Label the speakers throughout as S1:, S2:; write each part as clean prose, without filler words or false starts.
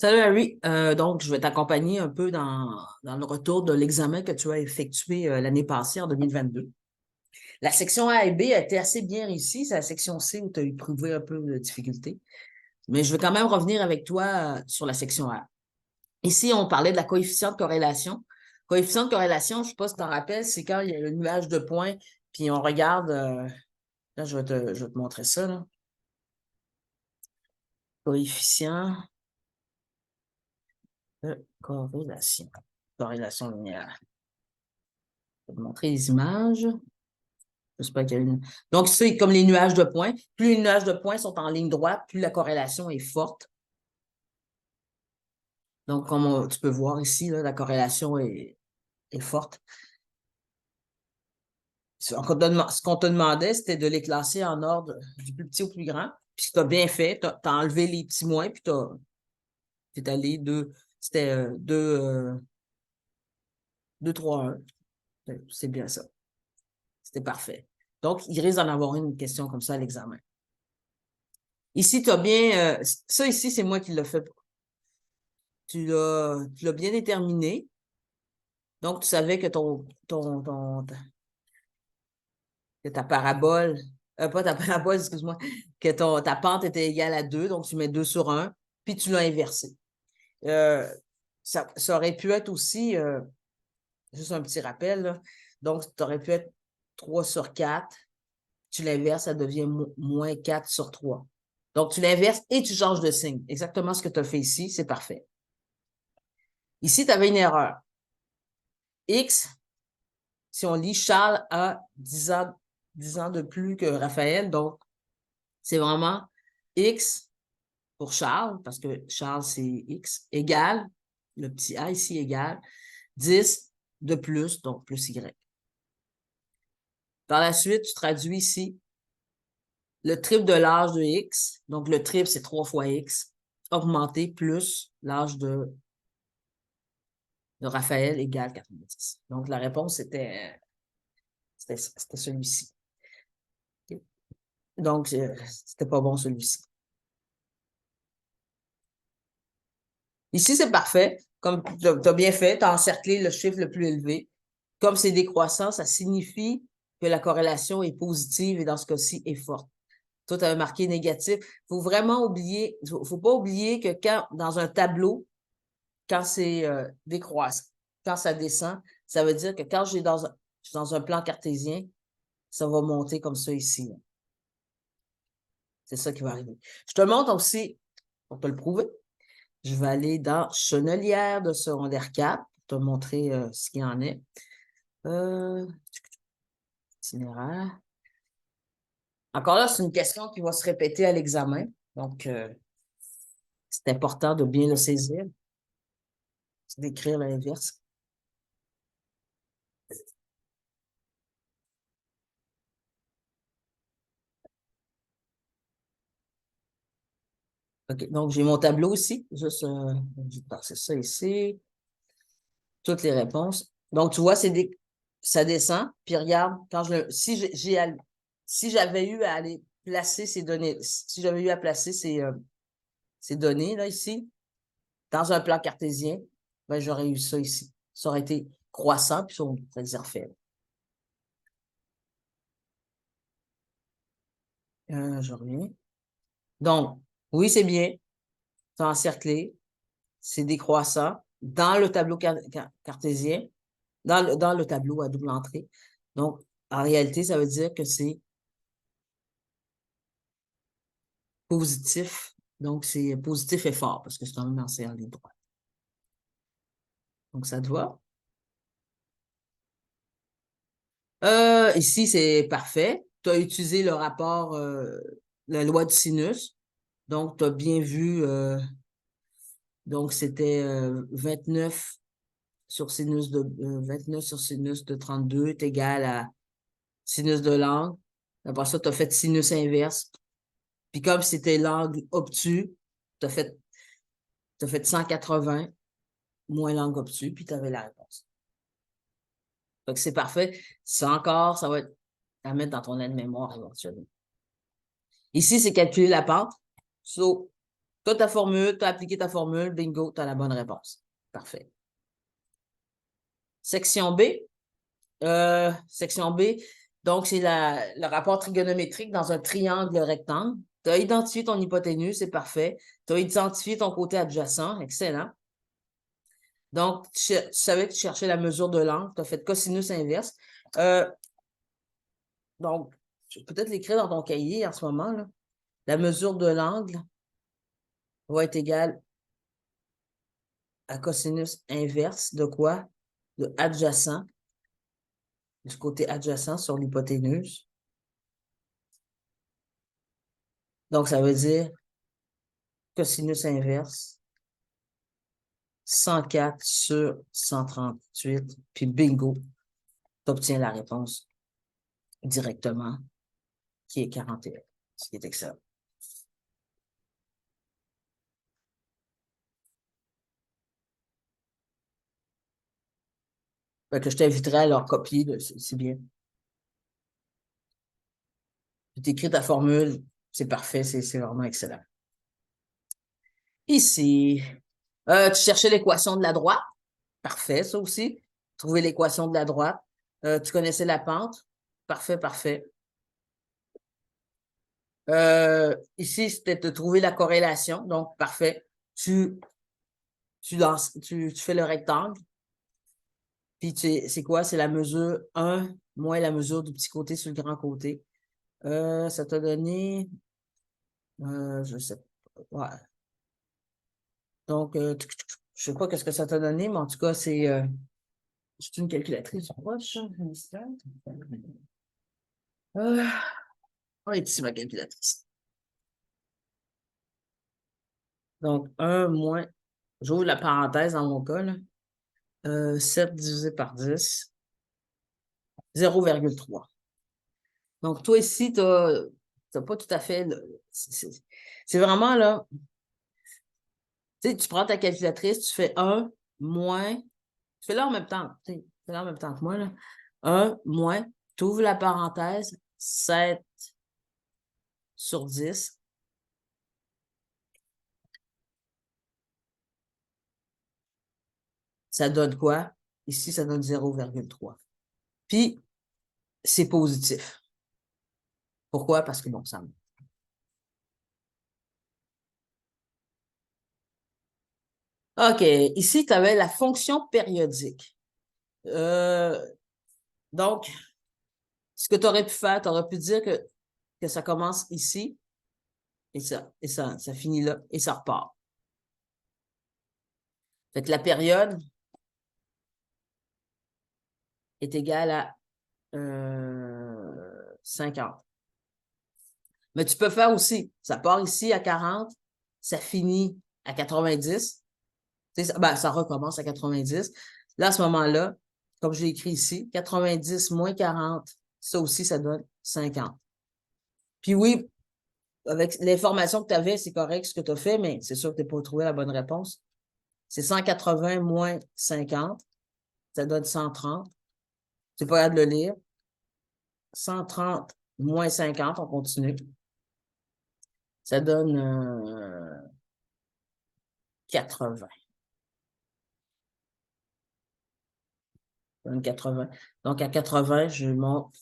S1: Salut Harry. Donc, je vais t'accompagner un peu dans le retour de l'examen que tu as effectué l'année passée, en 2022. La section A et B a été assez bien réussie. C'est la section C où tu as éprouvé un peu de difficulté. Mais je vais quand même revenir avec toi sur la section A. Ici, on parlait de la coefficient de corrélation. Coefficient de corrélation, je ne sais pas si tu t'en rappelles, c'est quand il y a le nuage de points, puis on regarde. Là, je vais te montrer ça, là. Coefficient de corrélation. Corrélation linéaire. Je vais te montrer les images. J'espère qu'il y a une... Donc, c'est comme les nuages de points. Plus les nuages de points sont en ligne droite, plus la corrélation est forte. Donc, comme tu peux voir ici, là, la corrélation est forte. Ce qu'on te demandait, c'était de les classer en ordre du plus petit au plus grand. Puis tu as bien fait, tu as enlevé les petits moins, puis tu es allé c'était 2, 3, 1. C'est bien ça. C'était parfait. Donc, il risque d'en avoir une question comme ça à l'examen. Ici, tu as bien... ça ici, c'est moi qui l'ai fait. Tu l'as bien déterminé. Donc, tu savais que que ta parabole, pas ta parabole, excuse-moi, que ta pente était égale à 2, donc tu mets 2 sur 1, puis tu l'as inversé. Ça aurait pu être aussi, juste un petit rappel, là. Donc, ça aurait pu être 3 sur 4, tu l'inverses, ça devient moins 4 sur 3. Donc, tu l'inverses et tu changes de signe. Exactement ce que tu as fait ici, c'est parfait. Ici, tu avais une erreur. X, si on lit, Charles a 10 ans de plus que Raphaël, donc c'est vraiment X pour Charles, parce que Charles, c'est X, égale, le petit A ici égale 10 de plus, donc plus Y. Par la suite, tu traduis ici le triple de l'âge de X, donc le triple, c'est 3 fois X, augmenté plus l'âge de Raphaël égale 90. Donc, la réponse, c'était celui-ci. Donc, c'était pas bon celui-ci. Ici, c'est parfait. Comme tu as bien fait, tu as encerclé le chiffre le plus élevé. Comme c'est décroissant, ça signifie que la corrélation est positive et dans ce cas-ci, est forte. Toi, tu as marqué négatif. Il faut vraiment oublier, faut pas oublier que dans un tableau, quand c'est décroissant, quand ça descend, ça veut dire que quand je suis dans un plan cartésien, ça va monter comme ça ici. C'est ça qui va arriver. Je te montre aussi, pour te le prouver, je vais aller dans Chenelière de secondaire 4 pour te montrer ce qu'il y en est. Itinéraire. Encore là, c'est une question qui va se répéter à l'examen. Donc, c'est important de bien le saisir. C'est d'écrire l'inverse. OK, donc j'ai mon tableau ici. Juste, je vais passer ça ici. Toutes les réponses. Donc, tu vois, ça descend. Puis regarde, si j'avais eu à aller placer ces données, si j'avais eu à placer ces données là ici, dans un plan cartésien, ben, j'aurais eu ça ici. Ça aurait été croissant, puis on pourrait dire faible. Je reviens. Donc, oui, c'est bien. C'est encerclé. C'est décroissant dans le tableau cartésien, dans le tableau à double entrée. Donc, en réalité, ça veut dire que c'est positif. Donc, c'est positif et fort parce que c'est quand même en ligne droite. Donc, ça te va? Ici, c'est parfait. Tu as utilisé le rapport, la loi du sinus. Donc, tu as bien vu, donc c'était 29 sur sinus de 29 sur sinus de 32 est égal à sinus de l'angle. Après ça, tu as fait sinus inverse. Puis comme c'était l'angle obtus, tu as fait 180 moins l'angle obtus, puis tu avais la réponse. Donc, c'est parfait. Ça encore, ça va être à mettre dans ton aide-mémoire éventuellement. Ici, c'est calculer la pente. So, Tu as ta formule, tu as appliqué ta formule, bingo, tu as la bonne réponse. Parfait. Section B. Section B, donc c'est le rapport trigonométrique dans un triangle rectangle. Tu as identifié ton hypoténuse, c'est parfait. Tu as identifié ton côté adjacent, excellent. Donc, tu savais que tu cherchais la mesure de l'angle, tu as fait cosinus inverse. Donc, je vais peut-être l'écrire dans ton cahier en ce moment, là. La mesure de l'angle va être égale à cosinus inverse de quoi? De adjacent, du côté adjacent sur l'hypoténuse. Donc, ça veut dire cosinus inverse 104 sur 138, puis bingo, tu obtiens la réponse directement, qui est 41, ce qui est excellent. Fait que je t'inviterai à leur copier, c'est bien. Tu écris ta formule, c'est parfait, c'est vraiment excellent. Ici, tu cherchais l'équation de la droite. Parfait, ça aussi. Trouver l'équation de la droite. Tu connaissais la pente. Parfait, parfait. Ici, c'était de trouver la corrélation. Donc, parfait. Tu fais le rectangle. Puis, c'est quoi? C'est la mesure 1 moins la mesure du petit côté sur le grand côté. Ça t'a donné... je sais pas. Ouais. Donc, je sais pas qu'est-ce que ça t'a donné, mais en tout cas, c'est une calculatrice proche. Ah, ici, ma calculatrice. Donc, 1 moins, j'ouvre la parenthèse dans mon cas, là. 7 divisé par 10, 0,3. Donc, toi ici, tu n'as pas tout à fait... C'est vraiment, là, tu sais, tu prends ta calculatrice, tu fais 1 moins... Tu fais là en même temps, tu sais, fais là en même temps que moi, là. 1 moins, tu ouvres la parenthèse, 7 sur 10. Ça donne quoi? Ici, ça donne 0,3. Puis, c'est positif. Pourquoi? Parce que bon, ça... OK, ici, tu avais la fonction périodique. Donc, ce que tu aurais pu faire, tu aurais pu dire que ça commence ici, et ça finit là, et ça repart. Fait que la période est égale à 50. Mais tu peux faire aussi, ça part ici à 40, ça finit à 90, ben, ça recommence à 90. Là, à ce moment-là, comme je l'ai écrit ici, 90 moins 40, ça aussi, ça donne 50. Puis oui, avec l'information que tu avais, c'est correct ce que tu as fait, mais c'est sûr que tu n'as pas trouvé la bonne réponse. C'est 180 moins 50, ça donne 130. Tu n'es pas capable de le lire. 130 moins 50, on continue. Ça donne 80. Ça donne 80. Donc, à 80, je monte.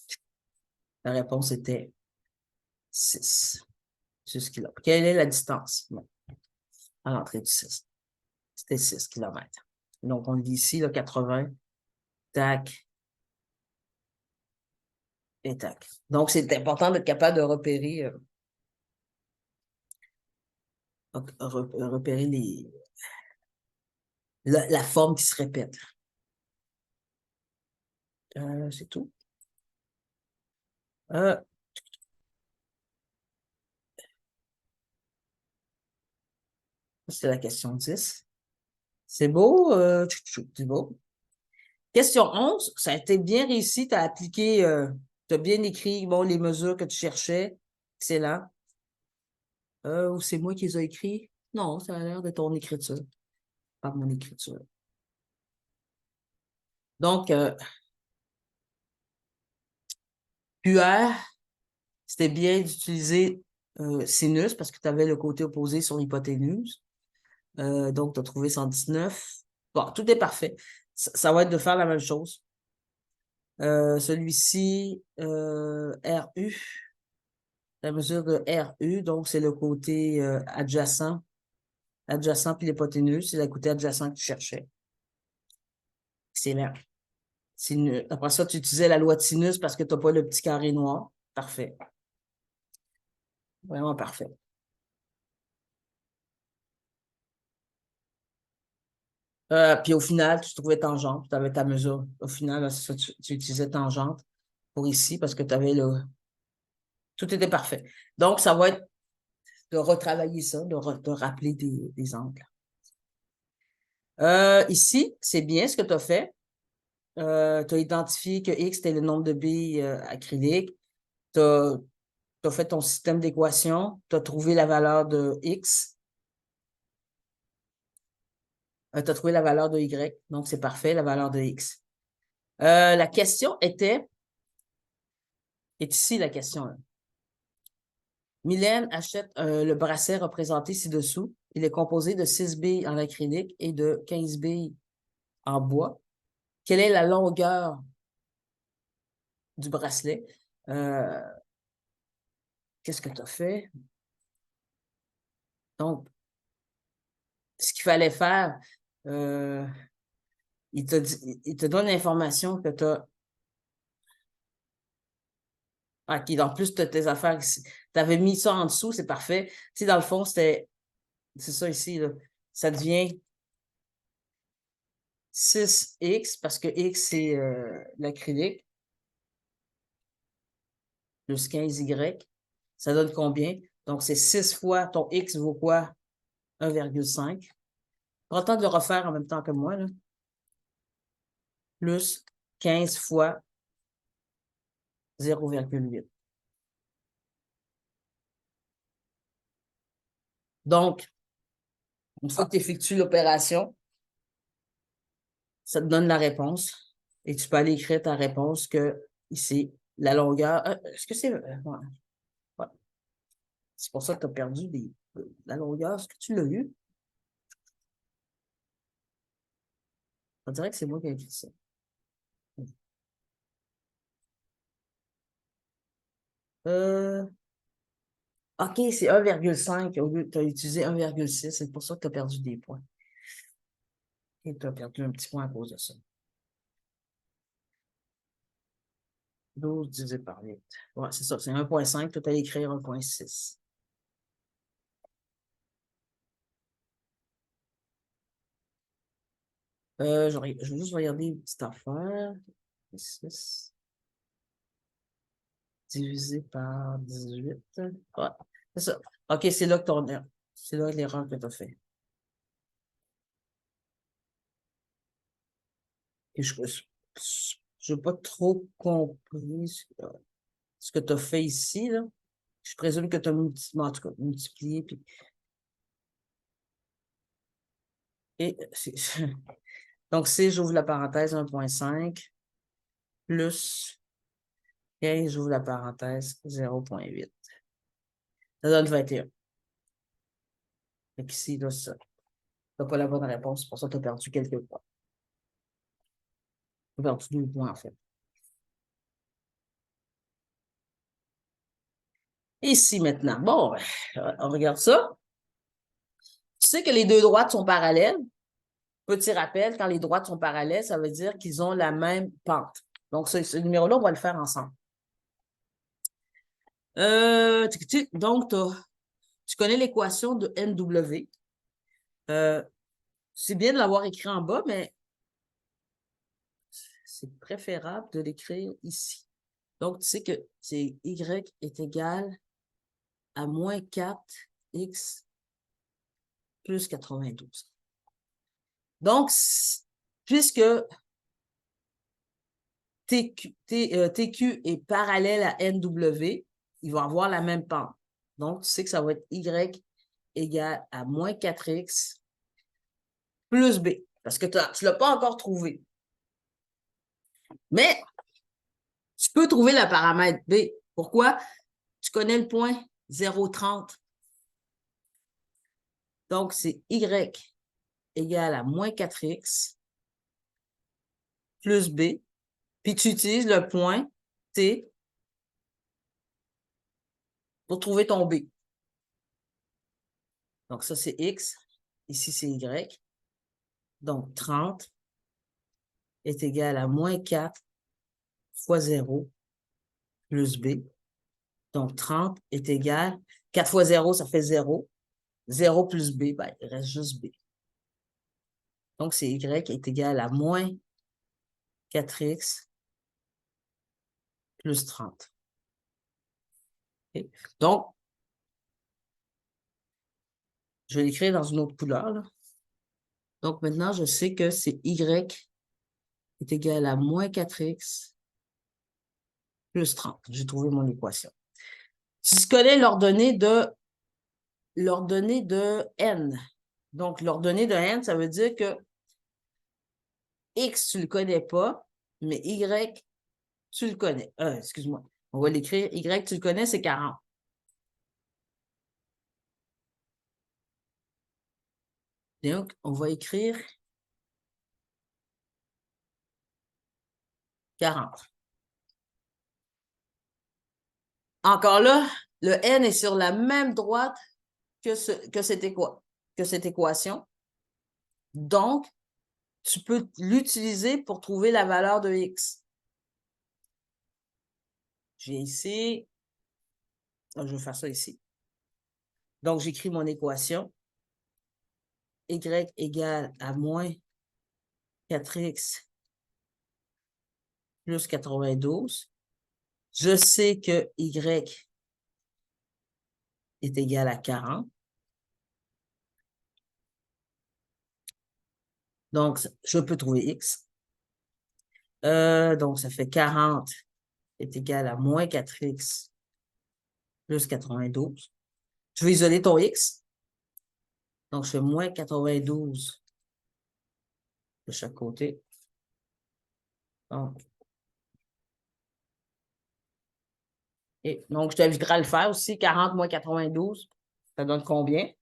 S1: La réponse était 6. 6 km. Quelle est la distance? Bon, à l'entrée du 6. C'était 6 km. Donc, on dit ici, là, 80, tac, et tac. Donc, c'est important d'être capable de repérer, repérer la forme qui se répète. C'est tout. C'est la question 10. C'est beau, c'est beau. Question 11, ça a été bien réussi, tu as appliqué, tu as bien écrit bon, les mesures que tu cherchais. Excellent. Ou c'est moi qui les ai écrits? Non, ça a l'air de ton écriture, pas mon écriture. Donc, QR, c'était bien d'utiliser sinus parce que tu avais le côté opposé sur l'hypoténuse. Donc, tu as trouvé 119. Bon, tout est parfait. Ça va être de faire la même chose. Celui-ci, RU, la mesure de RU, donc c'est le côté adjacent puis l'hypoténuse, c'est le côté adjacent que tu cherchais. Excellent. Après ça, tu utilisais la loi de sinus parce que tu n'as pas le petit carré noir. Parfait. Vraiment parfait. Puis au final, tu trouvais tangente, tu avais ta mesure. Au final, là, ça, tu utilisais tangente pour ici parce que tu avais le. Tout était parfait. Donc, ça va être de retravailler ça, de rappeler des angles. Ici, c'est bien ce que tu as fait. Tu as identifié que X était le nombre de billes acryliques. Tu as fait ton système d'équation. Tu as trouvé la valeur de X. Tu as trouvé la valeur de Y. Donc, c'est parfait, la valeur de X. La question est ici la question. Là. Mylène achète le bracelet représenté ci-dessous. Il est composé de 6 billes en acrylique et de 15 billes en bois. Quelle est la longueur du bracelet? Qu'est-ce que tu as fait? Donc, ce qu'il fallait faire, il te donne l'information que tu as. OK, en plus, tu as tes affaires ici. Tu avais mis ça en dessous, c'est parfait. Tu sais, dans le fond, c'est ça ici, là. Ça devient 6X parce que X, c'est l'acrylique, plus 15Y. Ça donne combien? Donc, c'est 6 fois ton X vaut quoi? 1,5. Prends le temps de le refaire en même temps que moi, là. Plus 15 fois 0,8. Donc, une fois que tu effectues l'opération, ça te donne la réponse et tu peux aller écrire ta réponse que ici, la longueur. Est-ce que c'est. Ouais. Ouais. C'est pour ça que tu as perdu la longueur. Est-ce que tu l'as eu? On dirait que c'est moi qui ai écrit ça. Euh, OK, c'est 1,5 au lieu tu as utilisé 1,6. C'est pour ça que tu as perdu des points. Et tu as perdu un petit point à cause de ça. 12 divisé par 8. Ouais, c'est ça, c'est 1,5. Tu as écrire 1,6. Je vais juste regarder une petite affaire. 6 divisé par 18. Ouais, c'est ça. OK, c'est là que c'est là l'erreur que tu as fait. Et je n'ai pas trop compris ce que tu as fait ici, là. Je présume que tu as en tout cas, multiplié. Puis, et, donc, si j'ouvre la parenthèse 1,5 plus 15, j'ouvre la parenthèse 0,8. Ça donne 21. Donc ici, là, ça. Tu n'as pas la bonne réponse. C'est pour ça que tu as perdu quelques points. Tu as perdu 2 points, en fait. Ici, maintenant. Bon, on regarde ça. Tu sais que les deux droites sont parallèles. Petit rappel, quand les droites sont parallèles, ça veut dire qu'ils ont la même pente. Donc, ce numéro-là, on va le faire ensemble. Donc, tu connais l'équation de NW. C'est bien de l'avoir écrit en bas, mais c'est préférable de l'écrire ici. Donc, tu sais que c'est Y est égal à moins 4X plus 92. Donc, puisque TQ est parallèle à NW, ils vont avoir la même pente. Donc, tu sais que ça va être Y égale à moins 4X plus B. Parce que tu ne l'as pas encore trouvé. Mais, tu peux trouver le paramètre B. Pourquoi? Tu connais le point 0,30. Donc, c'est y égale à moins 4x plus b. Puis tu utilises le point T pour trouver ton b. Donc, ça, c'est x. Ici, c'est y. Donc, 30 est égal à moins 4 fois 0 plus b. Donc, 30 est égal, 4 fois 0, ça fait 0. 0 plus b, ben, il reste juste b. Donc, c'est y est égal à moins 4x plus 30. Okay. Donc, je vais l'écrire dans une autre couleur, là. Donc, maintenant, je sais que c'est y est égal à moins 4x plus 30. J'ai trouvé mon équation. Tu connais l'ordonnée de n. Donc, l'ordonnée de n, ça veut dire que x, tu ne le connais pas, mais y, tu le connais. Excuse-moi. On va l'écrire. Y, tu le connais, c'est 40. Donc, on va écrire 40. Encore là, le n est sur la même droite que cette équation. Donc, tu peux l'utiliser pour trouver la valeur de x. J'ai ici, je vais faire ça ici. Donc, j'écris mon équation. Y égale à moins 4x plus 92. Je sais que y est égal à 40. Donc, je peux trouver x. Donc, ça fait 40 est égal à moins 4x plus 92. Je vais isoler ton x. Donc, je fais moins 92 de chaque côté. Donc je t'inviterai à le faire aussi. 40 moins 92, ça donne combien?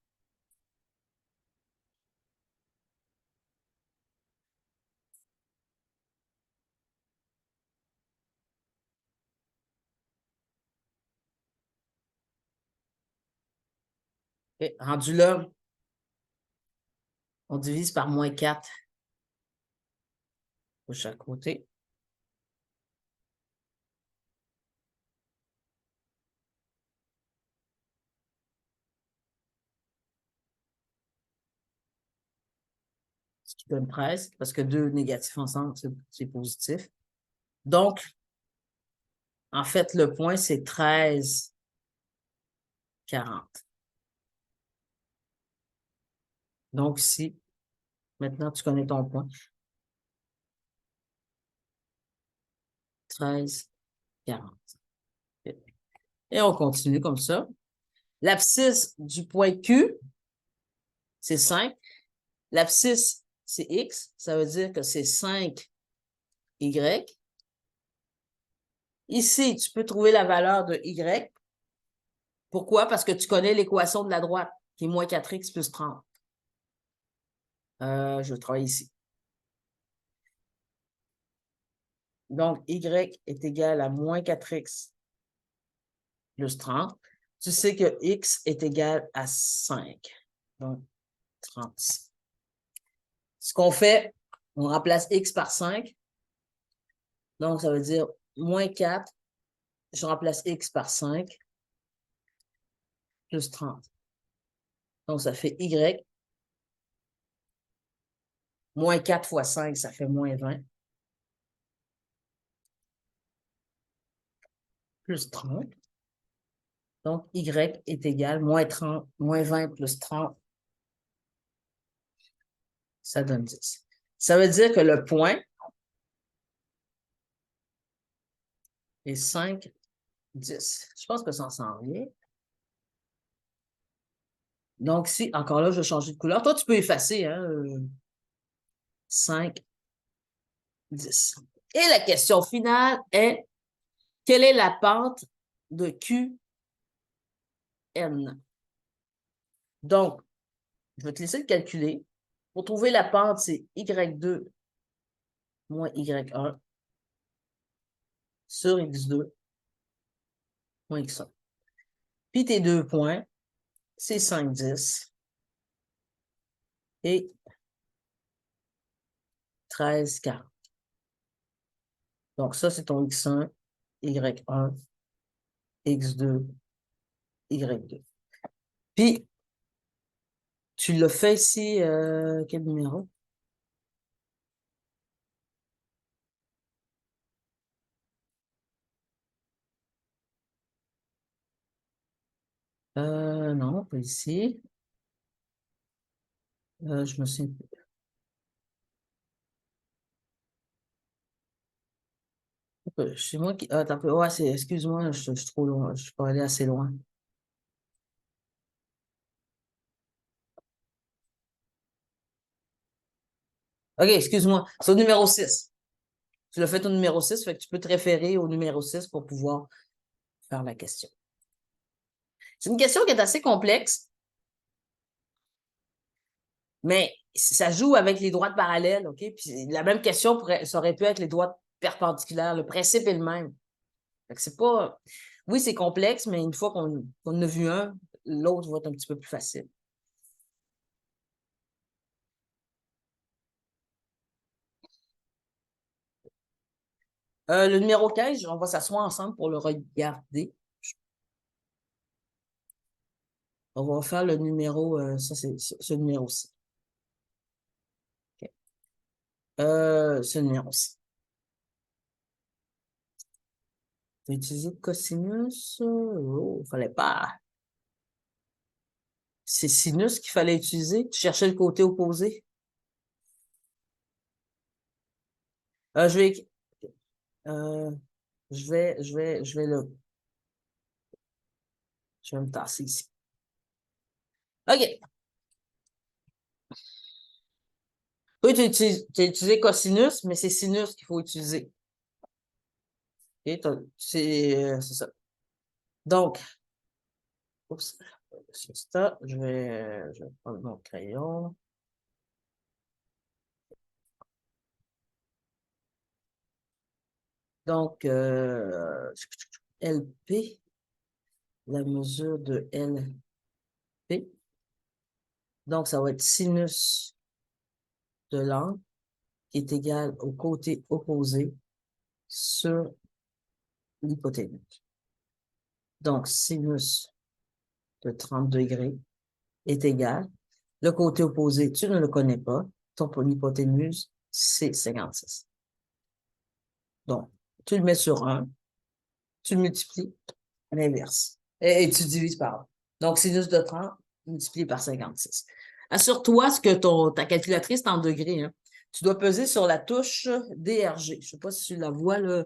S1: Et rendu là, on divise par moins 4 de chaque côté. Ce qui donne 13, parce que 2 négatifs ensemble, c'est positif. Donc, en fait, le point, c'est 13, 40. Donc, ici, maintenant, tu connais ton point. 13, 40. Et on continue comme ça. L'abscisse du point Q, c'est 5. L'abscisse, c'est X. Ça veut dire que c'est 5 Y. Ici, tu peux trouver la valeur de Y. Pourquoi? Parce que tu connais l'équation de la droite, qui est moins 4x plus 30. Je travaille ici. Donc, Y est égal à moins 4x plus 30. Tu sais que X est égal à 5. Donc, 36. Ce qu'on fait, on remplace X par 5. Donc, ça veut dire moins 4. Je remplace X par 5 plus 30. Donc, ça fait Y. Moins 4 fois 5, ça fait moins 20. Plus 30. Donc, Y est égal moins 30, moins 20 plus 30. Ça donne 10. Ça veut dire que le point est 5, 10. Je pense que ça s'en vient. Donc, si, encore là, je vais changer de couleur. Toi, tu peux effacer, hein? 5, 10. Et la question finale est, quelle est la pente de Q N. Donc, je vais te laisser le calculer. Pour trouver la pente, c'est Y2 moins Y1 sur X2 moins X1. Puis tes 2 points, c'est 5, 10 et 13, 40. Donc, ça, c'est ton X1, Y1, X2, Y2. Puis, tu l'as fait ici, quel numéro? Non, pas ici. Je me souviens. C'est moi qui. Attends un peu. Ouais, excuse-moi, je suis trop loin. Je suis pas allé assez loin. OK, excuse-moi. C'est au numéro 6. Tu l'as fait au numéro 6, fait que tu peux te référer au numéro 6 pour pouvoir faire la question. C'est une question qui est assez complexe, mais ça joue avec les droites parallèles, OK? Puis la même question ça aurait pu être les droites perpendiculaires. Le principe est le même. Fait que c'est pas. Oui, c'est complexe, mais une fois qu'on en a vu un, l'autre va être un petit peu plus facile. Le numéro 15, on va s'asseoir ensemble pour le regarder. On va faire le numéro, ça c'est ce numéro-ci. Okay. Ce numéro-ci. Tu as utilisé cosinus? Oh, fallait pas. C'est sinus qu'il fallait utiliser. Tu cherchais le côté opposé. Euh, je vais, euh, je vais me tasser ici. OK. Oui, tu as utilisé cosinus, mais c'est sinus qu'il faut utiliser. OK, c'est ça. Donc, oups, c'est ça. Je vais prendre mon crayon. Donc, LP, la mesure de LP. Donc, ça va être sinus de l'angle qui est égal au côté opposé sur l'hypoténuse. Donc, sinus de 30 degrés est égal. Le côté opposé, tu ne le connais pas. Ton hypoténuse, c'est 56. Donc, tu le mets sur 1, tu le multiplies à l'inverse. Et tu divises par 1. Donc, sinus de 30 multiplié par 56. Assure-toi ce que ta calculatrice est en degrés. Hein. Tu dois peser sur la touche DRG. Je ne sais pas si tu la vois, là.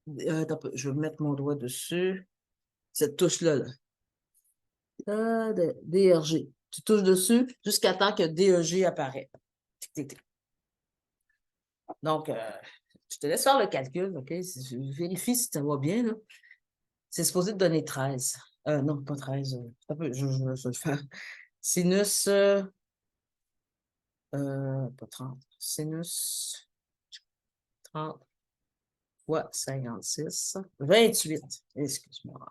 S1: Je vais mettre mon doigt dessus. Cette touche-là, là. DRG. Tu touches dessus jusqu'à temps que DEG apparaît. Tic, tic, tic. Donc, je te laisse faire le calcul, OK? Vérifie si ça va bien, là. C'est supposé te donner 13. Non, pas 13. Je vais le faire. Sinus, pas 30. Sinus 30 fois 56. 28. Excuse-moi.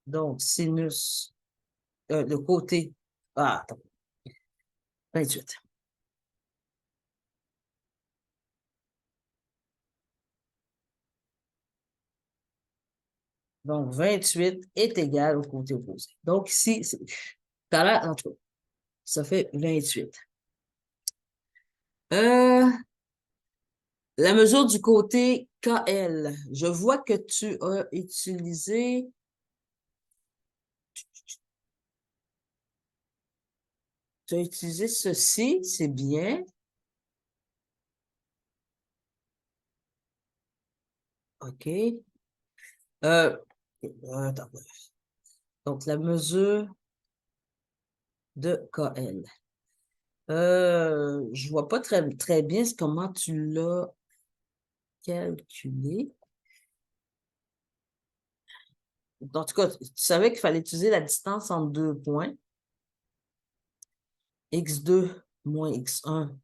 S1: Donc, sinus, le côté. Ah, attends. 28. Donc, 28 est égal au côté opposé. Donc, ici, par là, en tout cas, ça fait 28. La mesure du côté KL. Je vois que tu as utilisé. Tu as utilisé ceci, c'est bien. OK. Attends. Donc, la mesure de KL. Je vois pas très, très bien comment tu l'as calculé. En tout cas, tu savais qu'il fallait utiliser la distance entre deux points. X2 moins X1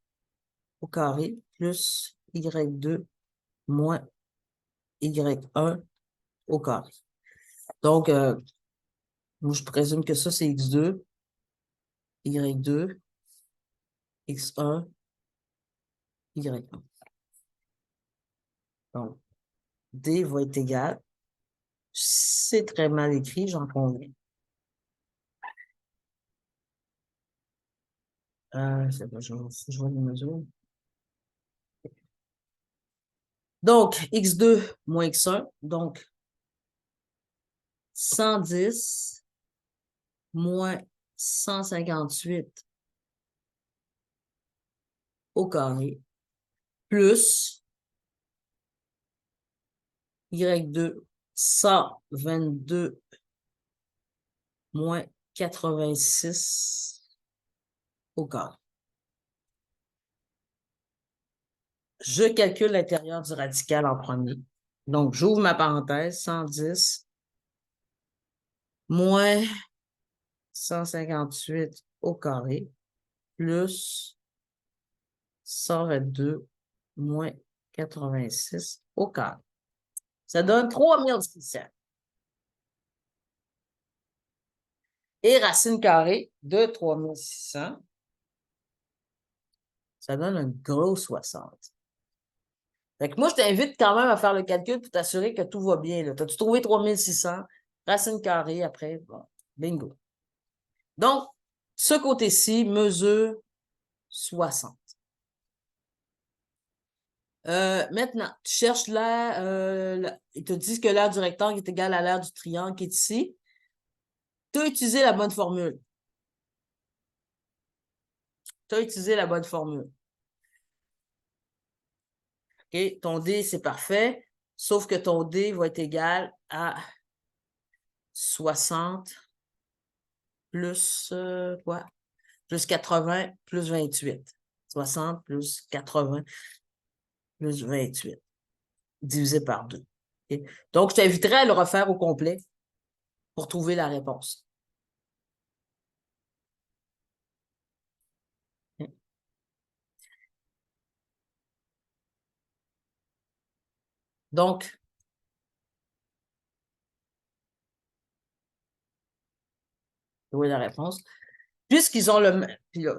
S1: au carré plus Y2 moins Y1 au carré. Donc, moi, je présume que ça, c'est X2, Y2, X1, Y1. Donc, D va être égal. C'est très mal écrit, j'en conviens. C'est pas, je vois les mesures. Donc, X2 moins X1, donc 110 moins 158 au carré, plus Y2, 122 moins 86 au carré. Je calcule l'intérieur du radical en premier. Donc, j'ouvre ma parenthèse, 110 moins 158 au carré, plus 122 moins 86 au carré. Ça donne 3600. Et racine carrée de 3600, ça donne un gros 60. Fait que moi, je t'invite quand même à faire le calcul pour t'assurer que tout va bien. T'as-tu trouvé 3600? Racine carrée après, bon, bingo. Donc, ce côté-ci mesure 60. Maintenant, tu cherches l'air, ils te disent que l'aire du rectangle est égal à l'aire du triangle qui est ici. Tu as utilisé la bonne formule. Tu as utilisé la bonne formule. OK, ton D, c'est parfait, sauf que ton D va être égal à 60 plus quoi? Plus 80 plus 28. 60 plus 80 plus 28, divisé par 2. Okay? Donc, je t'inviterai à le refaire au complet pour trouver la réponse. Okay? Donc, trouver la réponse. Puisqu'ils ont le... Puis là,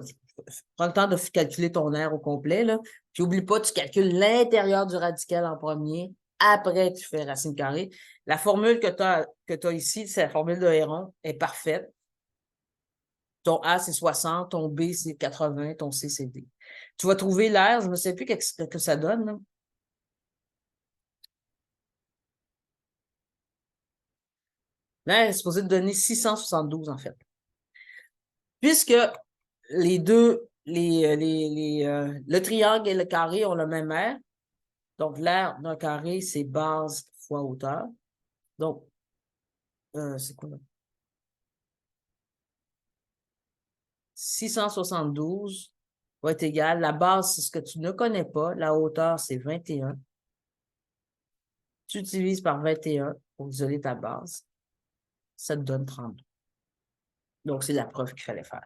S1: prends le temps de calculer ton aire au complet, là. Puis n'oublie pas, tu calcules l'intérieur du radical en premier. Après, tu fais racine carrée. La formule que tu as ici, c'est la formule de Héron, est parfaite. Ton A, c'est 60, ton B, c'est 80, ton C, c'est D. Tu vas trouver l'aire, je ne sais plus ce que ça donne. Là. L'aire est supposé te donner 672, en fait. Puisque les deux, le triangle et le carré ont le même aire, donc l'aire d'un carré, c'est base fois hauteur. Donc, c'est quoi là? 672 va être égal. La base, c'est ce que tu ne connais pas. La hauteur, c'est 21. Tu divises par 21 pour isoler ta base. Ça te donne 32. Donc, c'est la preuve qu'il fallait faire.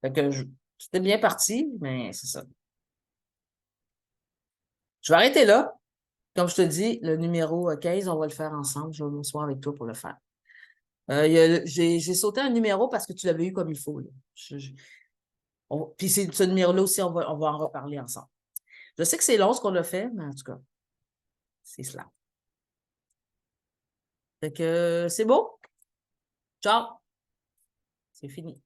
S1: Fait que c'était bien parti, mais c'est ça. Je vais arrêter là. Comme je te dis, le numéro 15, on va le faire ensemble. Je vais m'asseoir avec toi pour le faire. J'ai sauté un numéro parce que tu l'avais eu comme il faut. Là. Puis ce numéro-là aussi, on va en reparler ensemble. Je sais que c'est long ce qu'on a fait, mais en tout cas, c'est cela. Fait que c'est beau. Ciao. C'est fini.